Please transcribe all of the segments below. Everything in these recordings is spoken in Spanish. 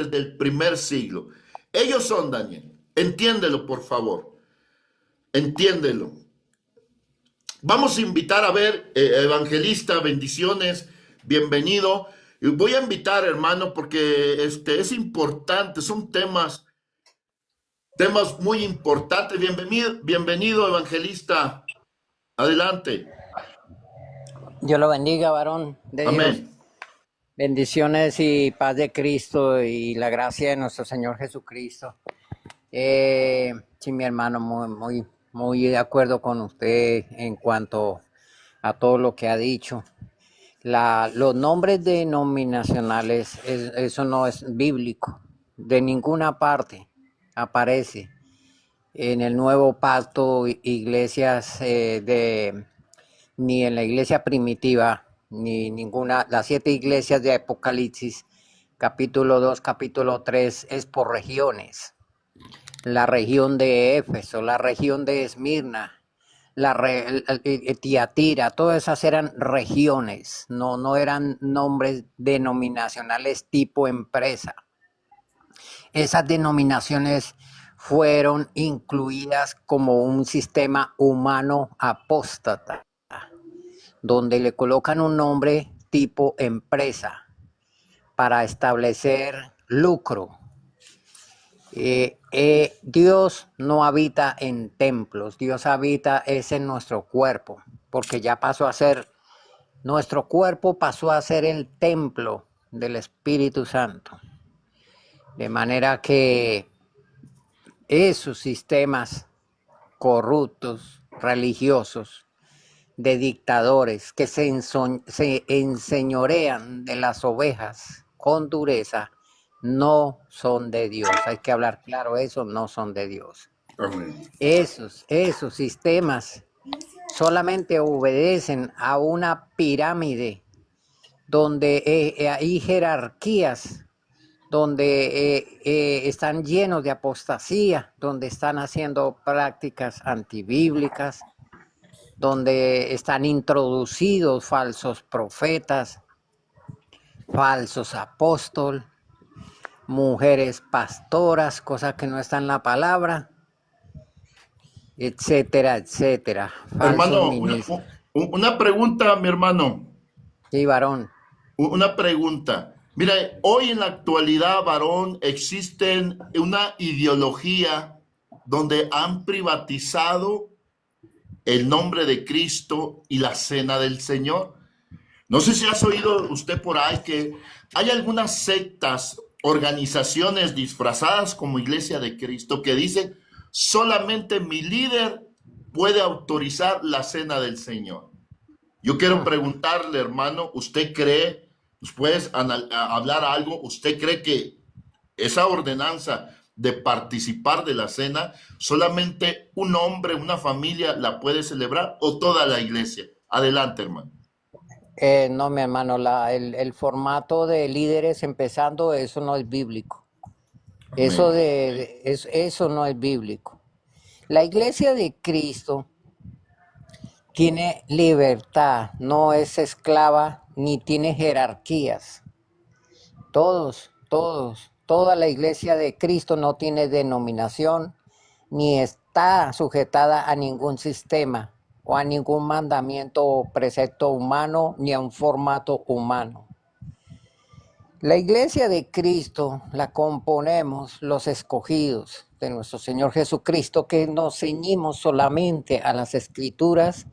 desde el primer siglo. Ellos son, Daniel. Entiéndelo, por favor. Entiéndelo. Vamos a invitar a ver, evangelista, bendiciones, bienvenido. Y voy a invitar, hermano, porque es importante, son temas muy importantes. Bienvenido, evangelista. Adelante. Dios lo bendiga, varón de Dios. Amén. Bendiciones y paz de Cristo y la gracia de nuestro Señor Jesucristo. Sí, mi hermano, muy de acuerdo con usted en cuanto a todo lo que ha dicho. Los nombres denominacionales, eso no es bíblico. De ninguna parte aparece en el Nuevo Pacto iglesias ni en la iglesia primitiva, ni ninguna, las 7 iglesias de Apocalipsis, capítulo 2, capítulo 3, es por regiones. La región de Éfeso, la región de Esmirna, Tiatira, todas esas eran regiones, no eran nombres denominacionales tipo empresa. Esas denominaciones fueron incluidas como un sistema humano apóstata, donde le colocan un nombre tipo empresa para establecer lucro. Dios no habita en templos, Dios habita en nuestro cuerpo, porque ya pasó a ser, nuestro cuerpo pasó a ser el templo del Espíritu Santo. De manera que esos sistemas corruptos, religiosos, de dictadores que se enseñorean de las ovejas con dureza, no son de Dios. Hay que hablar claro, esos no son de Dios. Amén. Esos sistemas solamente obedecen a una pirámide donde hay jerarquías, donde están llenos de apostasía, donde están haciendo prácticas antibíblicas, donde están introducidos falsos profetas, falsos apóstoles, mujeres pastoras, cosas que no están en la palabra, etcétera, etcétera. Falsos Hermano, ministros. una pregunta, mi hermano. Sí, varón. Una pregunta. Mira, hoy en la actualidad, varón, existen una ideología donde han privatizado el nombre de Cristo y la cena del Señor. No sé si has oído usted por ahí que hay algunas sectas, organizaciones disfrazadas como Iglesia de Cristo que dicen solamente mi líder puede autorizar la cena del Señor. Yo quiero preguntarle, hermano, ¿usted cree, nos puedes hablar algo? ¿Usted cree que esa ordenanza de participar de la cena solamente un hombre, una familia la puede celebrar o toda la iglesia? Adelante, hermano. No, mi hermano, el formato de líderes empezando, eso no es bíblico. Amén. Eso no es bíblico. La iglesia de Cristo tiene libertad, no es esclava ni tiene jerarquías. Toda la iglesia de Cristo no tiene denominación ni está sujetada a ningún sistema o a ningún mandamiento o precepto humano ni a un formato humano. La iglesia de Cristo la componemos los escogidos de nuestro Señor Jesucristo, que nos ceñimos solamente a las Escrituras,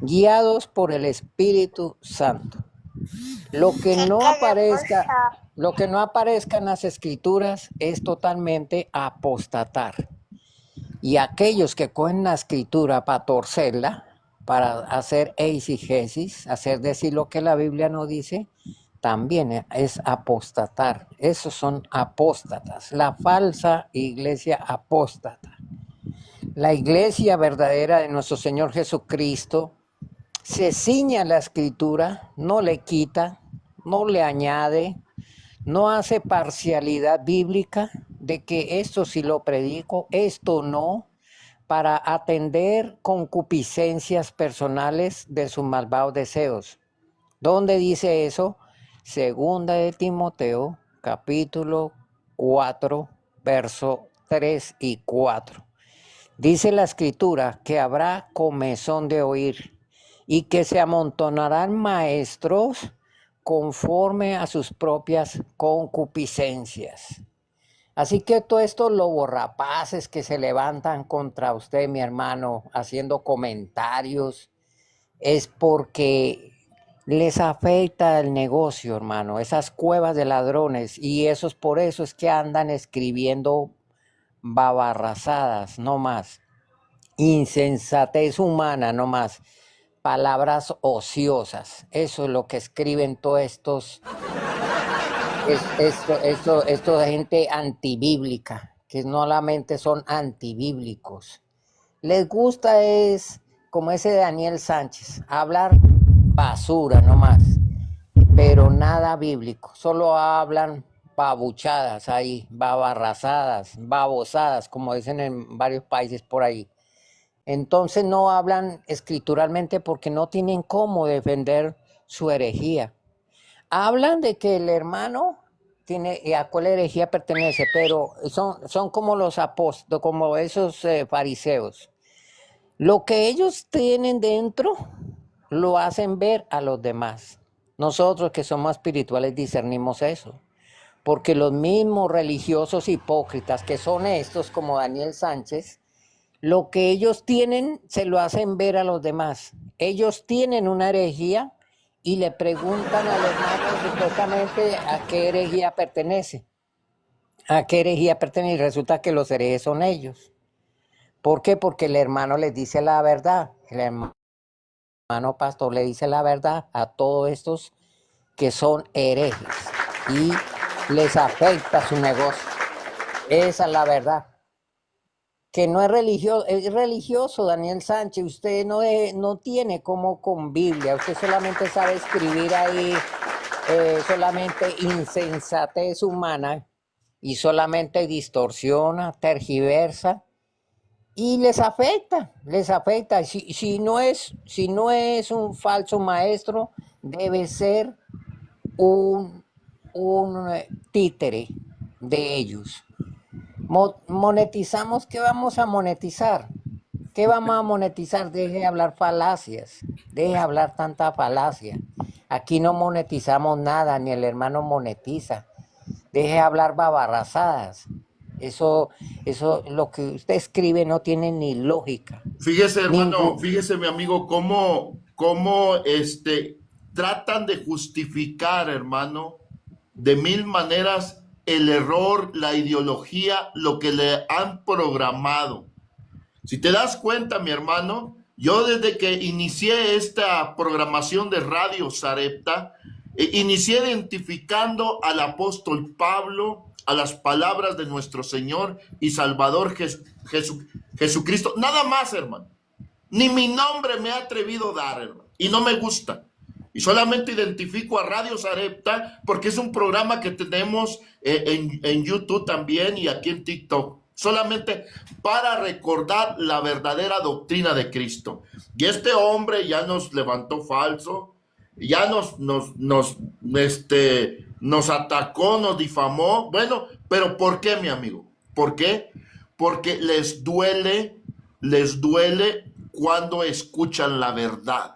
guiados por el Espíritu Santo. Lo que no aparezca en las Escrituras es totalmente apostatar. Y aquellos que cogen la Escritura para torcerla, para hacer eisegesis, hacer decir lo que la Biblia no dice, también es apostatar. Esos son apóstatas, la falsa iglesia apóstata. La iglesia verdadera de nuestro Señor Jesucristo se ciña a la Escritura, no le quita, no le añade, no hace parcialidad bíblica de que esto sí lo predico, esto no, para atender concupiscencias personales de sus malvados deseos. ¿Dónde dice eso? Segunda de Timoteo, capítulo 4, verso 3 y 4. Dice la escritura que habrá comezón de oír y que se amontonarán maestros conforme a sus propias concupiscencias. Así que todos estos loborrapaces que se levantan contra usted, mi hermano, haciendo comentarios, es porque les afecta el negocio, hermano, esas cuevas de ladrones, y esos por eso es que andan escribiendo babarrazadas, no más, insensatez humana, no más, palabras ociosas. Eso es lo que escriben todos estos, esto de gente antibíblica, que no solamente son antibíblicos. Les gusta es, como ese Daniel Sánchez, hablar basura nomás, pero nada bíblico. Solo hablan babuchadas ahí, babarrazadas, babosadas, como dicen en varios países por ahí. Entonces no hablan escrituralmente porque no tienen cómo defender su herejía. Hablan de que el hermano tiene, a cuál herejía pertenece, pero son como los apóstoles, como esos fariseos. Lo que ellos tienen dentro lo hacen ver a los demás. Nosotros que somos espirituales discernimos eso, porque los mismos religiosos hipócritas que son estos, como Daniel Sánchez, lo que ellos tienen se lo hacen ver a los demás. Ellos tienen una herejía y le preguntan a los hermanos supuestamente a qué herejía pertenece. ¿A qué herejía pertenece? Y resulta que los herejes son ellos. ¿Por qué? Porque el hermano les dice la verdad. El hermano pastor le dice la verdad a todos estos que son herejes y les afecta su negocio. Esa es la verdad. Que no es religioso Daniel Sánchez. Usted no tiene como con Biblia. Usted solamente sabe escribir ahí, solamente insensatez humana y solamente distorsiona, tergiversa. Y les afecta. Si no es un falso maestro, debe ser un títere de ellos. Monetizamos, ¿qué vamos a monetizar? ¿Qué vamos a monetizar? Deje de hablar falacias, deje de hablar tanta falacia. Aquí no monetizamos nada, ni el hermano monetiza. Deje de hablar babarrazadas. Eso, lo que usted escribe no tiene ni lógica. Fíjese, hermano, fíjese, mi amigo, cómo tratan de justificar, hermano, de mil maneras el error, la ideología, lo que le han programado. Si te das cuenta, mi hermano, yo desde que inicié esta programación de Radio Sarepta, inicié identificando al apóstol Pablo, a las palabras de nuestro Señor y Salvador Jesucristo. Nada más, hermano. Ni mi nombre me he atrevido a dar, hermano. Y no me gusta. Y solamente identifico a Radio Sarepta porque es un programa que tenemos en YouTube también y aquí en TikTok. Solamente para recordar la verdadera doctrina de Cristo. Y este hombre ya nos levantó falso, ya nos atacó, nos difamó. Bueno, pero ¿por qué, mi amigo? ¿Por qué? Porque les duele cuando escuchan la verdad.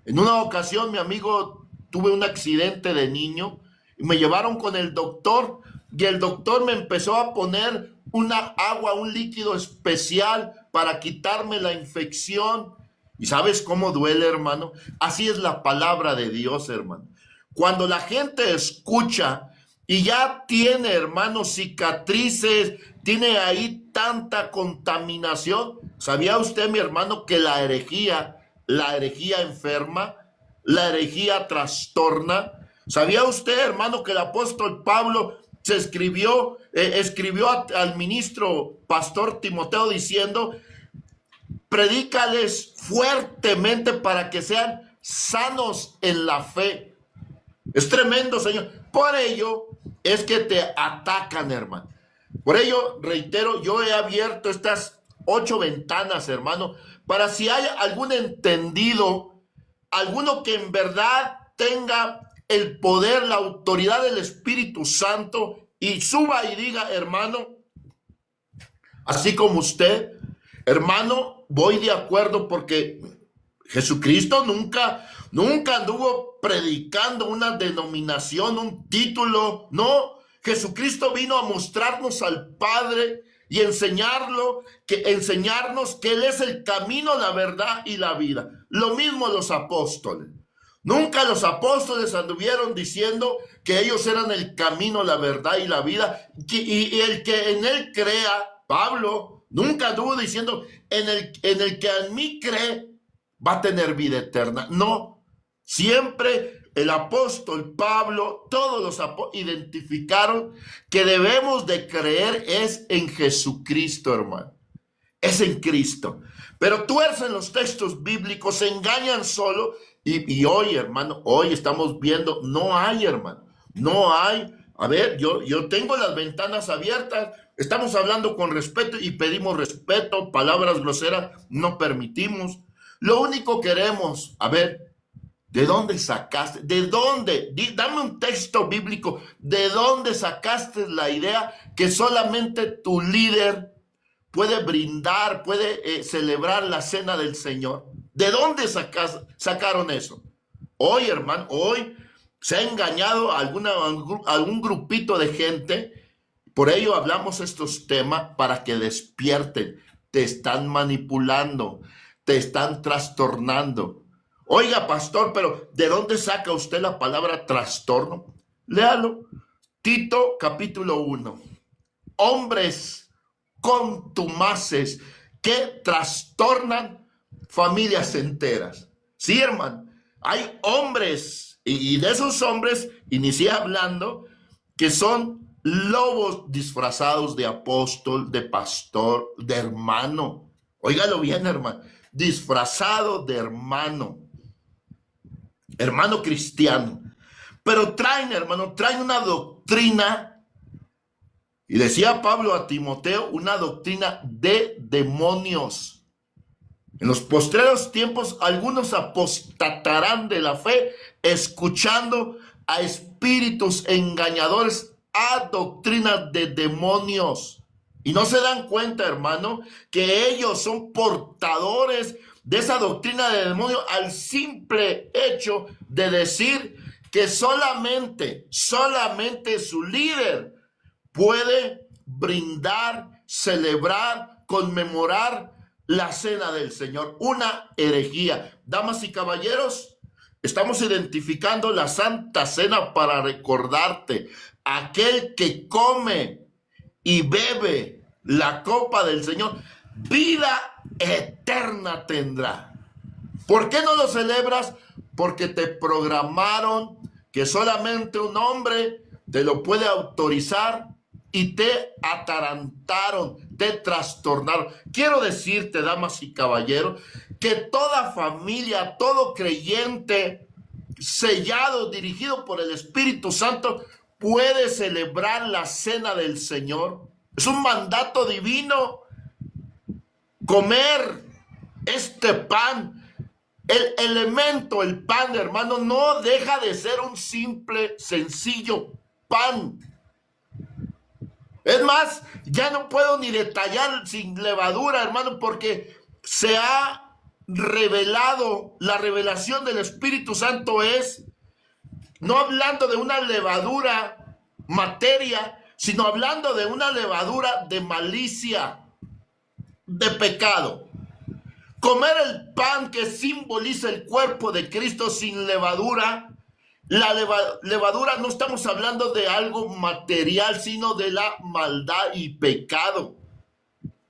En una ocasión, mi amigo, tuve un accidente de niño y me llevaron con el doctor y el doctor me empezó a poner un líquido especial para quitarme la infección. ¿Y sabes cómo duele, hermano? Así es la palabra de Dios, hermano. Cuando la gente escucha y ya tiene, hermano, cicatrices, tiene ahí tanta contaminación. ¿Sabía usted, mi hermano, que la herejía enferma, la herejía trastorna? ¿Sabía usted, hermano, que el apóstol Pablo escribió al ministro pastor Timoteo diciendo: predícales fuertemente para que sean sanos en la fe? Es tremendo, Señor. Por ello es que te atacan, hermano. Por ello, reitero, yo he abierto estas 8 ventanas, hermano, para si hay algún entendido, alguno que en verdad tenga el poder, la autoridad del Espíritu Santo y suba y diga, hermano, así como usted, hermano, voy de acuerdo porque Jesucristo nunca anduvo predicando una denominación, un título, no. Jesucristo vino a mostrarnos al Padre y enseñarnos que Él es el camino, la verdad y la vida. Lo mismo los apóstoles. Nunca los apóstoles anduvieron diciendo que ellos eran el camino, la verdad y la vida. Y el que en Él crea, Pablo, nunca anduvo diciendo, en el que en mí cree, va a tener vida eterna. No, siempre el apóstol Pablo, todos los apóstoles identificaron que debemos de creer es en Jesucristo, hermano. Es en Cristo. Pero tuercen los textos bíblicos, se engañan solo. Y hoy, hermano, hoy estamos viendo, no hay, hermano, no hay. A ver, yo tengo las ventanas abiertas, estamos hablando con respeto y pedimos respeto, palabras groseras no permitimos. Lo único que queremos, a ver, ¿de dónde sacaste? ¿De dónde? Dame un texto bíblico. ¿De dónde sacaste la idea que solamente tu líder puede brindar, puede celebrar la cena del Señor? ¿De dónde sacaron eso? Hoy, hermano, hoy se ha engañado a algún grupito de gente. Por ello hablamos estos temas para que despierten. Te están manipulando, te están trastornando. Oiga, pastor, pero ¿de dónde saca usted la palabra trastorno? Léalo. Tito capítulo 1. Hombres contumaces que trastornan familias enteras. Sí, hermano. Hay hombres, y de esos hombres inicié hablando, que son lobos disfrazados de apóstol, de pastor, de hermano. Óigalo bien, hermano. Disfrazado de hermano. Hermano cristiano. Pero traen, hermano, traen una doctrina. Y decía Pablo a Timoteo, una doctrina de demonios. En los postreros tiempos, algunos apostatarán de la fe, escuchando a espíritus engañadores, a doctrinas de demonios. Y no se dan cuenta, hermano, que ellos son portadores de esa doctrina de demonios al simple hecho de decir que solamente su líder puede brindar, celebrar, conmemorar la cena del Señor. Una herejía. Damas y caballeros, estamos identificando la Santa Cena para recordarte, aquel que come y bebe la copa del Señor, vida eterna tendrá. ¿Por qué no lo celebras? Porque te programaron que solamente un hombre te lo puede autorizar y te atarantaron, te trastornaron. Quiero decirte, damas y caballeros, que toda familia, todo creyente sellado, dirigido por el Espíritu Santo, puede celebrar la cena del Señor. Es un mandato divino comer este pan. El elemento, el pan, hermano, no deja de ser un simple, sencillo pan. Es más, ya no puedo ni detallar sin levadura, hermano, porque se ha revelado, la revelación del Espíritu Santo es, no hablando de una levadura materia, sino hablando de una levadura de malicia, de pecado. Comer el pan que simboliza el cuerpo de Cristo sin levadura. La levadura, no estamos hablando de algo material, sino de la maldad y pecado.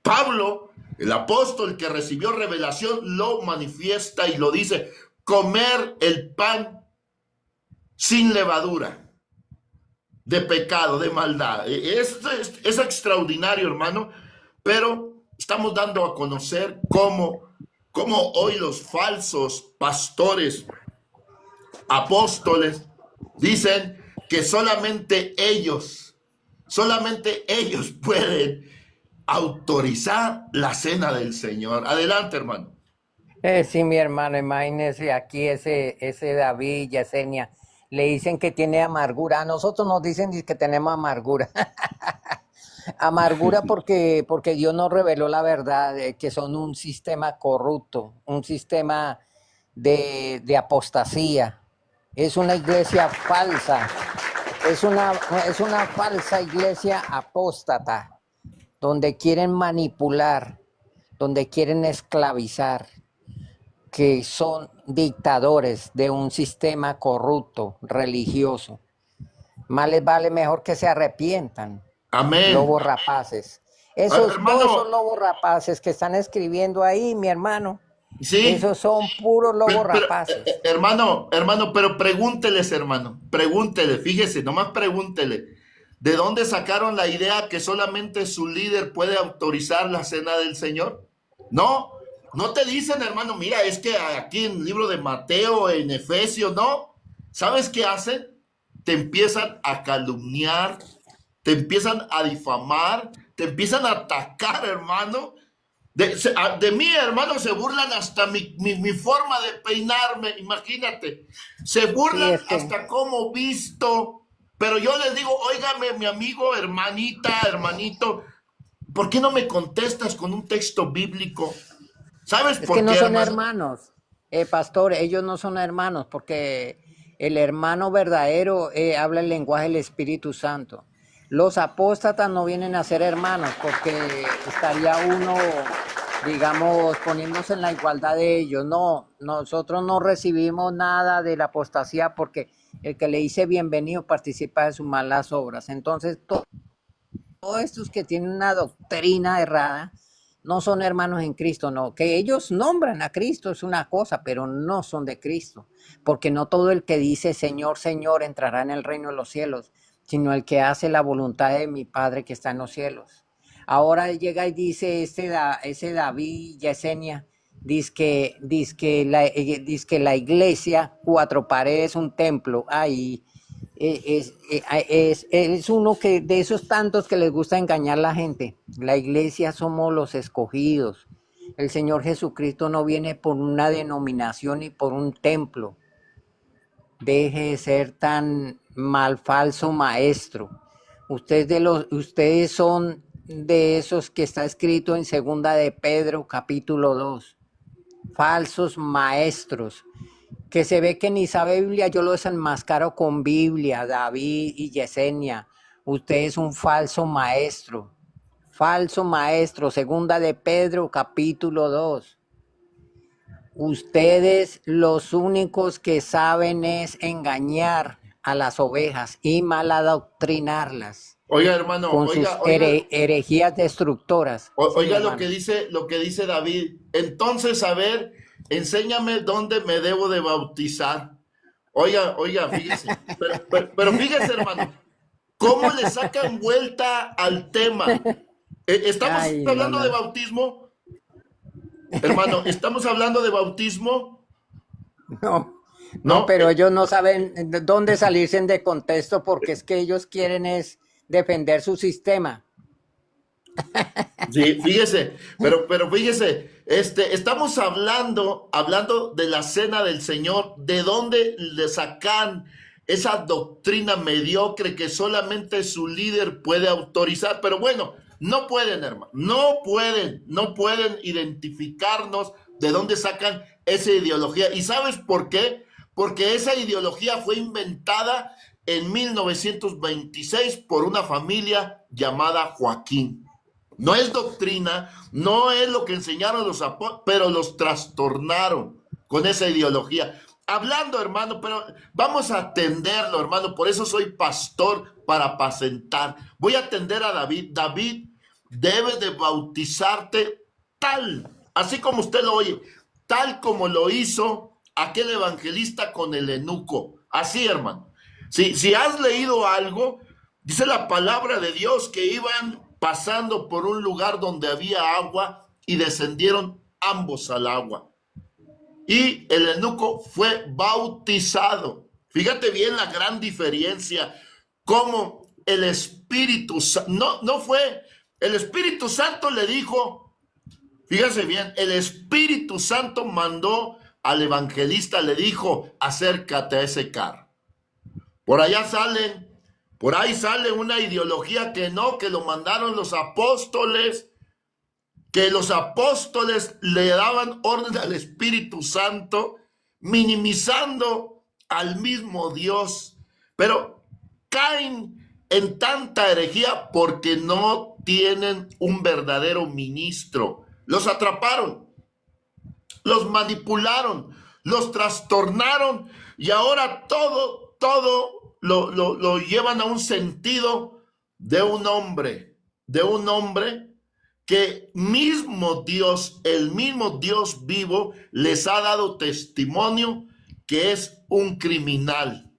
Pablo, el apóstol que recibió revelación, lo manifiesta y lo dice: comer el pan sin levadura, de pecado, de maldad. Es extraordinario, hermano, pero estamos dando a conocer cómo hoy los falsos pastores, apóstoles, dicen que solamente ellos pueden autorizar la cena del Señor. Adelante, hermano. Sí, mi hermano, imagínese aquí ese David, Yesenia, le dicen que tiene amargura. A nosotros nos dicen que tenemos amargura. Amargura porque Dios nos reveló la verdad, de que son un sistema corrupto, un sistema de apostasía. Es una iglesia falsa, es una falsa iglesia apóstata, donde quieren manipular, donde quieren esclavizar, que son dictadores de un sistema corrupto, religioso. Más les vale mejor que se arrepientan. Amén. Lobos rapaces. Todos esos lobos rapaces que están escribiendo ahí, mi hermano. Sí. Esos son puros lobos rapaces. Hermano, pero pregúnteles, hermano. Pregúntele, fíjese, nomás pregúntele. ¿De dónde sacaron la idea que solamente su líder puede autorizar la cena del Señor? No te dicen, hermano, mira, es que aquí en el libro de Mateo, en Efesios, no. ¿Sabes qué hacen? Te empiezan a calumniar, te empiezan a difamar, te empiezan a atacar, hermano. De mí, hermano, se burlan hasta mi forma de peinarme, imagínate. Se burlan hasta cómo visto. Pero yo les digo, óigame, mi amigo, hermanita, hermanito, ¿por qué no me contestas con un texto bíblico? ¿Sabes por qué? Es que no son hermanos, pastor, ellos no son hermanos, porque el hermano verdadero habla el lenguaje del Espíritu Santo. Los apóstatas no vienen a ser hermanos, porque estaría uno, digamos, poniéndose en la igualdad de ellos. No, nosotros no recibimos nada de la apostasía, porque el que le dice bienvenido participa de sus malas obras. Entonces, todos estos que tienen una doctrina errada no son hermanos en Cristo, no. Que ellos nombran a Cristo es una cosa, pero no son de Cristo, porque no todo el que dice Señor, Señor entrará en el reino de los cielos, sino el que hace la voluntad de mi Padre que está en los cielos. Ahora llega y dice ese David Yesenia, dice que la iglesia, cuatro paredes, un templo. Ay, es uno de esos tantos que les gusta engañar a la gente. La iglesia somos los escogidos. El Señor Jesucristo no viene por una denominación ni por un templo. Deje de ser tan falso maestro. Ustedes son de esos que está escrito en segunda de Pedro capítulo 2. Falsos maestros, que se ve que ni sabe Biblia. Yo lo desenmascaro con Biblia, David y Yesenia. Usted es un falso maestro, segunda de Pedro capítulo 2. Ustedes los únicos que saben es engañar a las ovejas y mal adoctrinarlas. Oiga, hermano, con sus herejías destructoras. Oiga, sí, lo que dice David. Entonces, a ver, enséñame dónde me debo de bautizar. Oiga, fíjese. Pero fíjese, hermano, ¿cómo le sacan vuelta al tema? ¿Estamos hablando de bautismo? Hermano, ¿estamos hablando de bautismo? No, pero ellos no saben dónde salirse de contexto, porque es que ellos quieren es defender su sistema. Sí, fíjese, pero fíjese, estamos hablando de la cena del Señor, de dónde le sacan esa doctrina mediocre que solamente su líder puede autorizar. Pero bueno, no pueden, hermano, no pueden identificarnos de dónde sacan esa ideología. ¿Y sabes por qué? Porque esa ideología fue inventada en 1926 por una familia llamada Joaquín. No es doctrina, no es lo que enseñaron los apóstoles, pero los trastornaron con esa ideología. Hablando, hermano, pero vamos a atenderlo, hermano. Por eso soy pastor, para apacentar. Voy a atender a David. David, debes de bautizarte así como usted lo oye, tal como lo hizo aquel evangelista con el eunuco. Así, hermano. Si has leído algo, dice la palabra de Dios que iban pasando por un lugar donde había agua y descendieron ambos al agua. Y el eunuco fue bautizado. Fíjate bien la gran diferencia, cómo el Espíritu Santo, no fue, el Espíritu Santo le dijo, fíjese bien, el Espíritu Santo mandó al evangelista, le dijo, acércate a ese carro. Por allá salen, por ahí sale una ideología que no, que lo mandaron los apóstoles, que los apóstoles le daban orden al Espíritu Santo, minimizando al mismo Dios. Pero caen en tanta herejía porque no tienen un verdadero ministro. Los atraparon, los manipularon, los trastornaron y ahora todo lo llevan a un sentido de un hombre que el mismo Dios vivo les ha dado testimonio que es un criminal.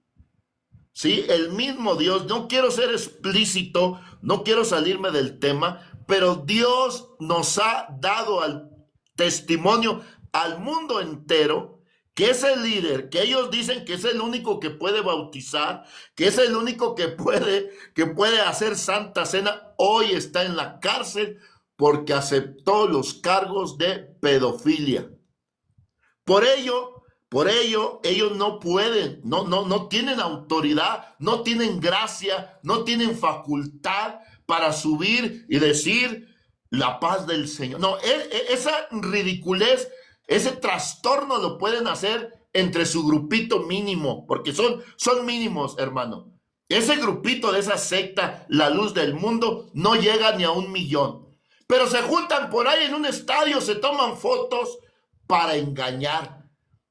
¿Sí? El mismo Dios, no quiero ser explícito, no quiero salirme del tema, pero Dios nos ha dado al testimonio al mundo entero que es el líder, que ellos dicen que es el único que puede bautizar, que es el único que puede hacer Santa Cena, hoy está en la cárcel porque aceptó los cargos de pedofilia. Por ello, ellos no pueden, no tienen autoridad, no tienen gracia, no tienen facultad para subir y decir la paz del Señor. No, esa ridiculez, ese trastorno lo pueden hacer entre su grupito mínimo, porque son mínimos, hermano. Ese grupito de esa secta, la luz del mundo, no llega ni a 1 millón. Pero se juntan por ahí en un estadio, se toman fotos para engañar.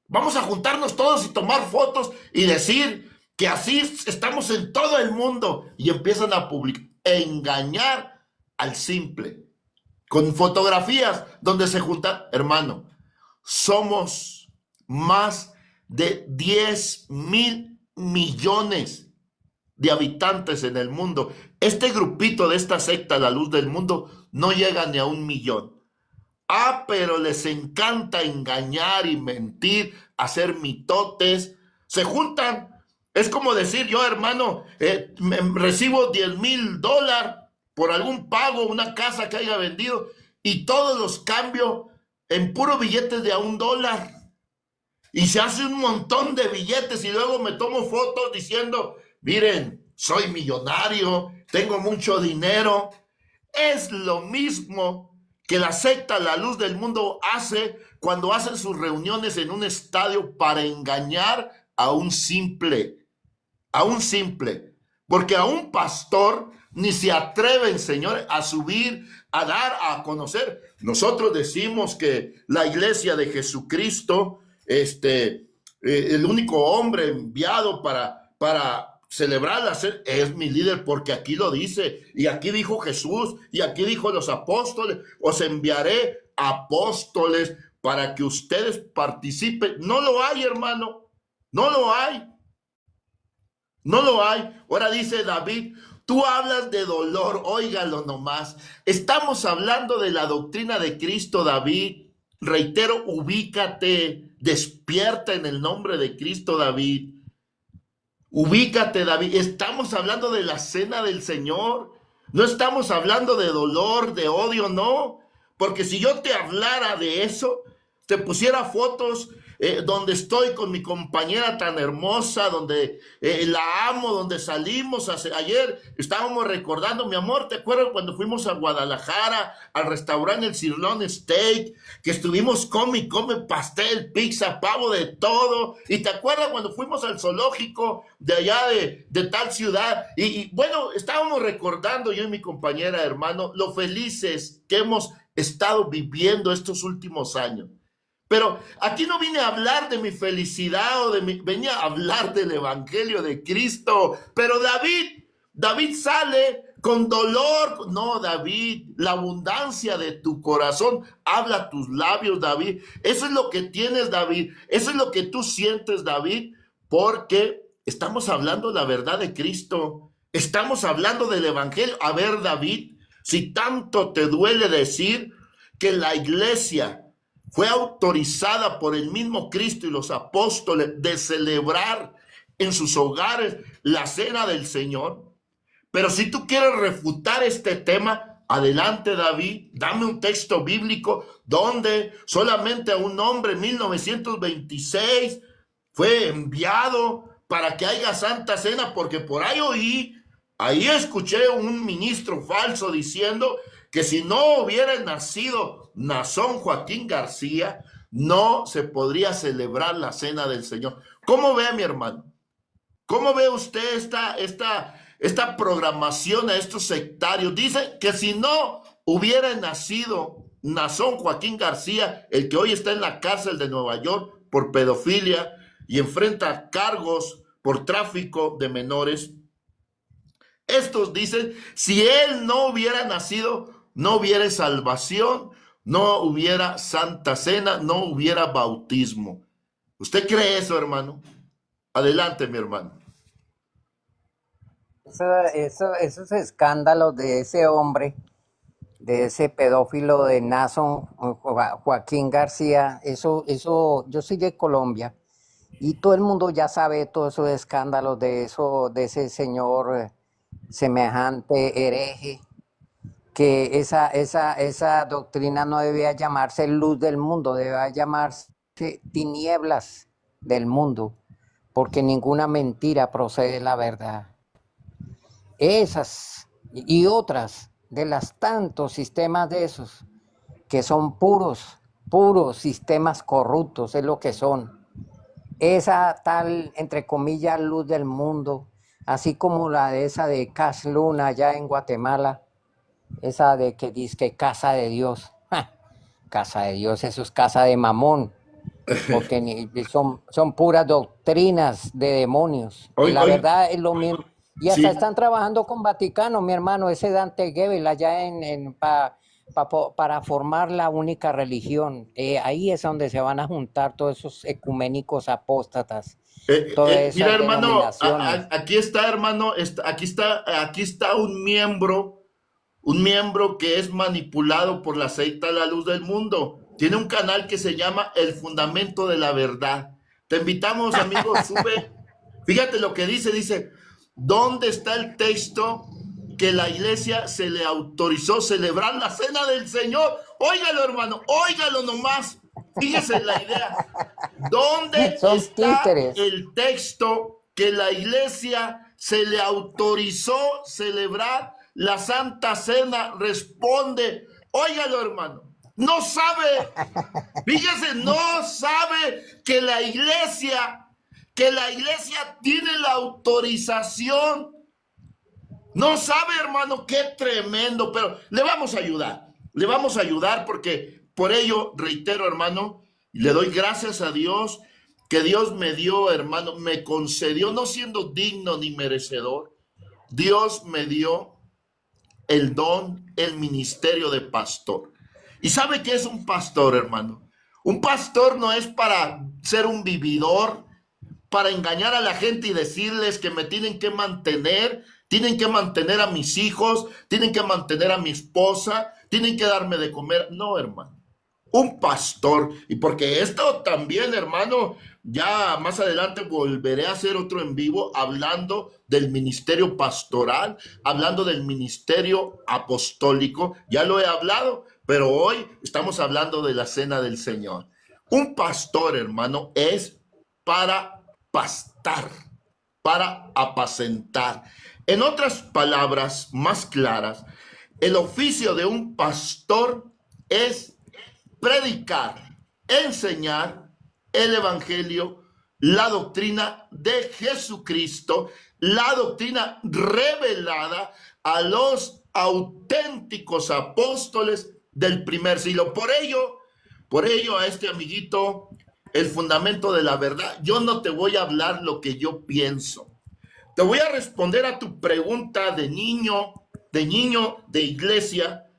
Vamos a juntarnos todos y tomar fotos y decir que así estamos en todo el mundo, y empiezan a engañar al simple con fotografías donde se juntan. Hermano, somos más de 10,000 millones de habitantes en el mundo. Este grupito de esta secta, la luz del mundo, no llega ni a 1 millón. Pero les encanta engañar y mentir, hacer mitotes. Se juntan. Es como decir, yo, hermano, recibo $10,000 por algún pago, una casa que haya vendido, y todos los cambio en puro billetes de a $1. Y se hace un montón de billetes y luego me tomo fotos diciendo, miren, soy millonario, tengo mucho dinero. Es lo mismo que la secta La Luz del Mundo hace cuando hacen sus reuniones en un estadio para engañar a un simple, porque a un pastor ni se atreven, señores, a subir, a dar a conocer. Nosotros decimos que la iglesia de Jesucristo, el único hombre enviado para celebrar es mi líder, porque aquí lo dice, y aquí dijo Jesús, y aquí dijo los apóstoles, os enviaré apóstoles para que ustedes participen. No lo hay, hermano, no lo hay. Ahora dice David, tú hablas de dolor, óigalo nomás. Estamos hablando de la doctrina de Cristo, David. Reitero, ubícate, despierta en el nombre de Cristo, David. Ubícate, David. Estamos hablando de la cena del Señor. No estamos hablando de dolor, de odio, no. Porque si yo te hablara de eso, te pusiera fotos donde estoy con mi compañera tan hermosa, donde la amo, donde salimos. Ayer estábamos recordando, mi amor, ¿te acuerdas cuando fuimos a Guadalajara al restaurante El Sirloin Steak? Que estuvimos come pastel, pizza, pavo, de todo. Y te acuerdas cuando fuimos al zoológico de allá de tal ciudad. Y bueno, estábamos recordando yo y mi compañera, hermano, lo felices que hemos estado viviendo estos últimos años. Pero aquí no vine a hablar de mi felicidad venía a hablar del evangelio de Cristo. Pero David sale con dolor. No, David, la abundancia de tu corazón habla tus labios, David. Eso es lo que tienes, David. Eso es lo que tú sientes, David, porque estamos hablando la verdad de Cristo. Estamos hablando del evangelio. A ver, David, si tanto te duele decir que la iglesia fue autorizada por el mismo Cristo y los apóstoles de celebrar en sus hogares la cena del Señor. Pero si tú quieres refutar este tema, adelante, David, dame un texto bíblico donde solamente a un hombre en 1926 fue enviado para que haya santa cena, porque por ahí escuché un ministro falso diciendo que si no hubiera nacido Nazón Joaquín García, no se podría celebrar la cena del Señor. ¿Cómo ve, mi hermano? ¿Cómo ve usted esta programación a estos sectarios? Dicen que si no hubiera nacido Nazón Joaquín García, el que hoy está en la cárcel de Nueva York por pedofilia y enfrenta cargos por tráfico de menores, estos dicen, si él no hubiera nacido, no hubiera salvación, no hubiera santa cena, no hubiera bautismo. ¿Usted cree eso, hermano? Adelante, mi hermano. Esos escándalos de ese hombre, de ese pedófilo de Nason Joaquín García, eso, yo soy de Colombia y todo el mundo ya sabe todos esos escándalos de ese señor semejante hereje, que esa doctrina no debía llamarse luz del mundo, debía llamarse tinieblas del mundo, porque ninguna mentira procede de la verdad. Esas y otras de las tantos sistemas de esos que son puros sistemas corruptos, es lo que son. Esa tal, entre comillas, luz del mundo, así como la de esa de Cash Luna allá en Guatemala, esa de que dice que casa de Dios. ¡Ja! Casa de Dios, eso es casa de mamón, porque son puras doctrinas de demonios. Y la verdad es lo mismo. Y hasta están trabajando con Vaticano, mi hermano, ese Dante Gebel allá para formar la única religión. Ahí es donde se van a juntar todos esos ecuménicos apóstatas. Mira, hermano, aquí está, hermano, aquí está un miembro que es manipulado por la secta La Luz del Mundo. Tiene un canal que se llama El Fundamento de la Verdad. Te invitamos, amigos, sube. Fíjate lo que dice, ¿dónde está el texto que la iglesia se le autorizó celebrar la cena del Señor? Óigalo, hermano, óigalo nomás. Fíjese la idea. ¿Dónde está el texto que la iglesia se le autorizó celebrar la Santa Cena? Responde, óigalo, hermano. No sabe, fíjese, no sabe que la iglesia tiene la autorización. No sabe, hermano, qué tremendo, pero le vamos a ayudar porque por ello, reitero, hermano, le doy gracias a Dios que Dios me dio, hermano, me concedió, no siendo digno ni merecedor, Dios me dio el don, el ministerio de pastor. ¿Y sabe qué es un pastor, hermano? Un pastor no es para ser un vividor, para engañar a la gente y decirles que me tienen que mantener a mis hijos, tienen que mantener a mi esposa, tienen que darme de comer. No, hermano. Un pastor, y porque esto también, hermano, ya más adelante volveré a hacer otro en vivo hablando del ministerio pastoral, hablando del ministerio apostólico, ya lo he hablado, pero hoy estamos hablando de la cena del Señor. Un pastor, hermano, es para pastar, para apacentar. En otras palabras más claras, el oficio de un pastor es predicar, enseñar el evangelio, la doctrina de Jesucristo, la doctrina revelada a los auténticos apóstoles del primer siglo. Por ello a este amiguito, el fundamento de la verdad, yo no te voy a hablar lo que yo pienso. Te voy a responder a tu pregunta de niño de iglesia.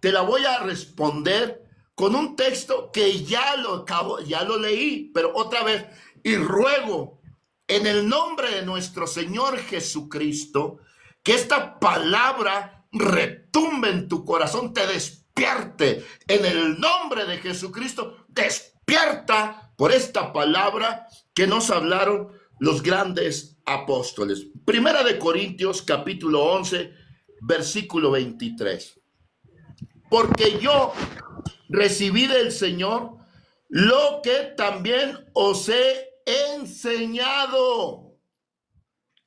Te la voy a responder con un texto que ya lo leí, pero otra vez, y ruego en el nombre de nuestro Señor Jesucristo, que esta palabra retumbe en tu corazón, te despierte. En el nombre de Jesucristo, despierta por esta palabra que nos hablaron los grandes apóstoles. Primera de Corintios, capítulo 11, versículo 23. Porque yo recibí del Señor lo que también os he enseñado.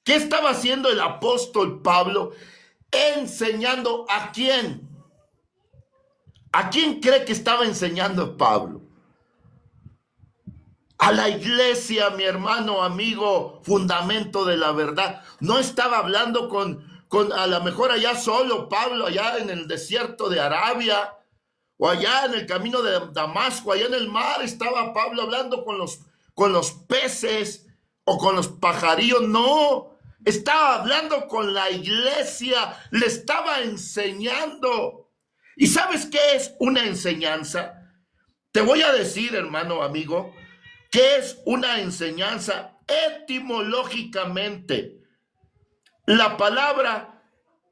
¿Qué estaba haciendo el apóstol Pablo? Enseñando ¿a quién? ¿A quién cree que estaba enseñando Pablo? A la iglesia, mi hermano, amigo, fundamento de la verdad. No estaba hablando con a lo mejor allá solo Pablo, allá en el desierto de Arabia, o allá en el camino de Damasco, allá en el mar, estaba Pablo hablando con los peces o con los pajarillos. No, estaba hablando con la iglesia, le estaba enseñando. ¿Y sabes qué es una enseñanza? Te voy a decir, hermano, amigo, ¿qué es una enseñanza? Etimológicamente, la palabra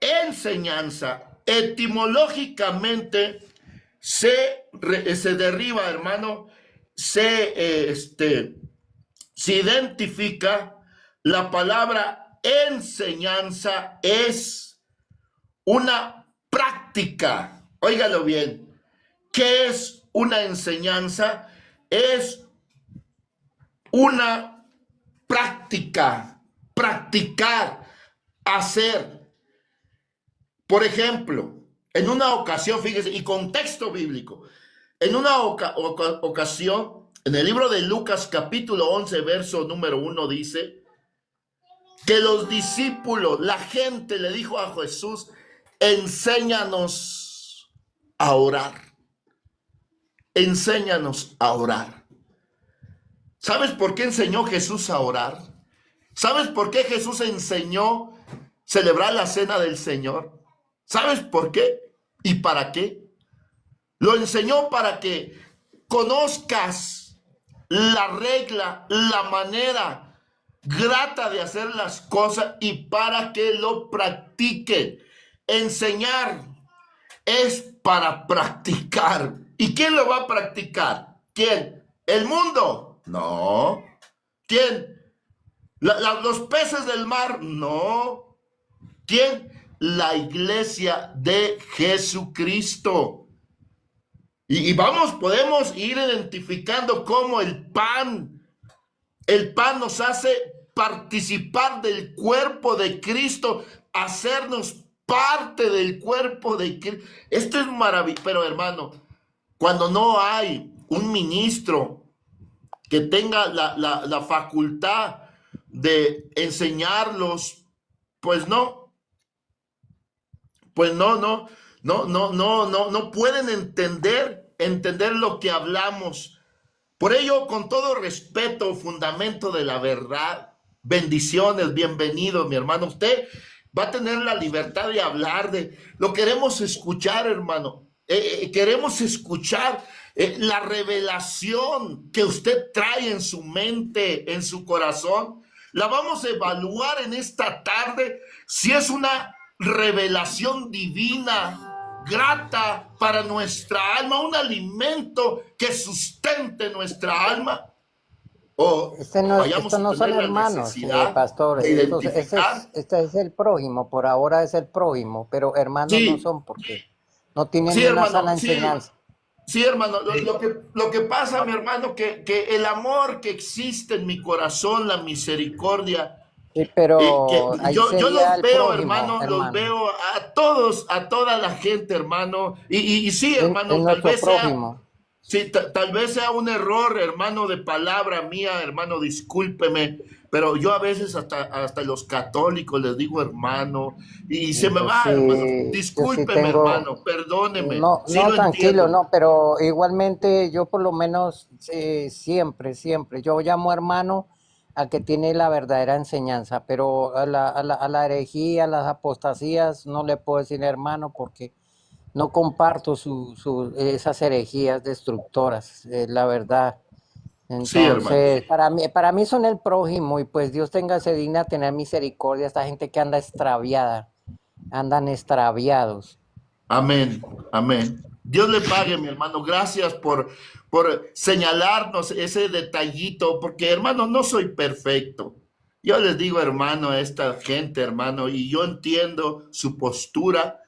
enseñanza, etimológicamente, se deriva, hermano, se identifica, la palabra enseñanza es una práctica. Óigalo bien. ¿Qué es una enseñanza? Es una práctica, practicar, hacer. Por ejemplo, en una ocasión, fíjese, y contexto bíblico, en una ocasión, en el libro de Lucas capítulo 11, verso número 1 dice que los discípulos, la gente le dijo a Jesús, enséñanos a orar. Enséñanos a orar. ¿Sabes por qué enseñó Jesús a orar? ¿Sabes por qué Jesús enseñó celebrar la cena del Señor? ¿Sabes por qué y para qué? Lo enseñó para que conozcas la regla, la manera grata de hacer las cosas y para que lo practique. Enseñar es para practicar. ¿Y quién lo va a practicar? ¿Quién? ¿El mundo? No. ¿Quién? ¿Los peces del mar? No. ¿Quién? La iglesia de Jesucristo. Y vamos, podemos ir identificando cómo el pan nos hace participar del cuerpo de Cristo, hacernos parte del cuerpo de Cristo. Esto es maravilloso, pero hermano, cuando no hay un ministro que tenga la facultad de enseñarlos, pues no pueden entender lo que hablamos. Por ello, con todo respeto, fundamento de la verdad, bendiciones, bienvenido, mi hermano. Usted va a tener la libertad de hablar, lo queremos escuchar, hermano. Queremos escuchar la revelación que usted trae en su mente, en su corazón. La vamos a evaluar en esta tarde si es una revelación divina, grata para nuestra alma, un alimento que sustente nuestra alma. O Esto no son hermanos, pastor. Este es el prójimo, por ahora es el prójimo, pero hermanos sí, no son porque no tienen una hermano, sana enseñanza. Sí, hermano, lo que pasa, mi hermano, que el amor que existe en mi corazón, la misericordia, sí, pero yo los veo, prójimo, hermano, los veo a todos, a toda la gente, hermano, y sí, hermano, tal vez sea un error, hermano, de palabra mía, hermano, discúlpeme, pero yo a veces hasta los católicos les digo hermano, y se me va, hermano, discúlpeme, hermano, perdóneme. No, tranquilo, no, pero igualmente yo por lo menos siempre, yo llamo hermano al que tiene la verdadera enseñanza, pero a la herejía, a las apostasías, no le puedo decir hermano porque no comparto esas herejías destructoras, la verdad. Entonces, sí, para mí son el prójimo y pues Dios se digna tener misericordia a esta gente que anda extraviada, andan extraviados. Amén, amén. Dios le pague, mi hermano. Gracias por señalarnos ese detallito, porque, hermano, no soy perfecto. Yo les digo, hermano, a esta gente, hermano, y yo entiendo su postura,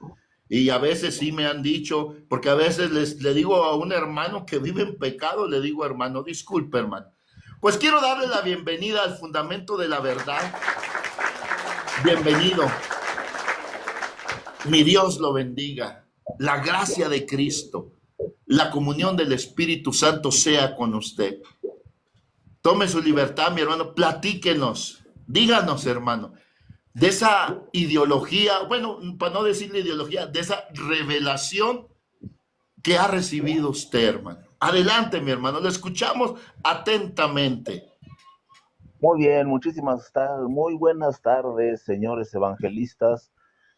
y a veces sí me han dicho, porque a veces le digo a un hermano que vive en pecado, le digo, hermano, disculpe, hermano. Pues quiero darle la bienvenida al fundamento de la verdad. Bienvenido. Mi Dios lo bendiga. La gracia de Cristo, la comunión del Espíritu Santo sea con usted. Tome su libertad, mi hermano. Platíquenos. Díganos, hermano, de esa ideología, bueno, para no decirle ideología, de esa revelación que ha recibido usted, hermano. Adelante, mi hermano. Lo escuchamos atentamente. Muy bien, muy buenas tardes, señores evangelistas.